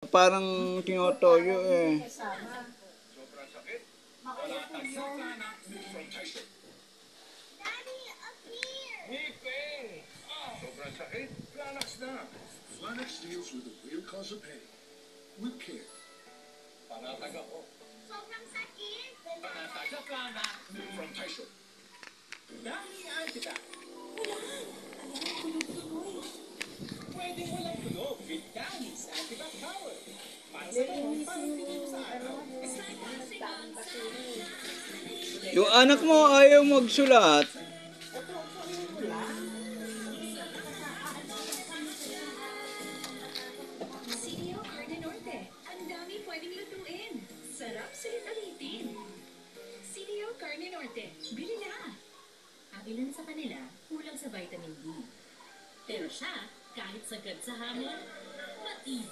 Parang tinotoyo eh. Sobrang sakit. Palatag sa plana from Tyson. Ngipin! Sobrang sakit. Planax na. Flanax deals with the real cause of pain. With care. Palatag ako. Sobrang sakit. Palatag sa plana from Tyson. Dami antika. Pwede walang tunog with Downy's Antibac Power. Para sa tanong, parang tingin mo sa araw. Yung anak mo ayaw magsulat. CDO Carne Norte. Ang dami pwedeng lutuin. Sarap sulit-ulitin. CDO Carne Norte. Bili na! Ang ilan sa kanila kulang sa vitamin D. Pero siya, kahit sagad sa hamon, matibay.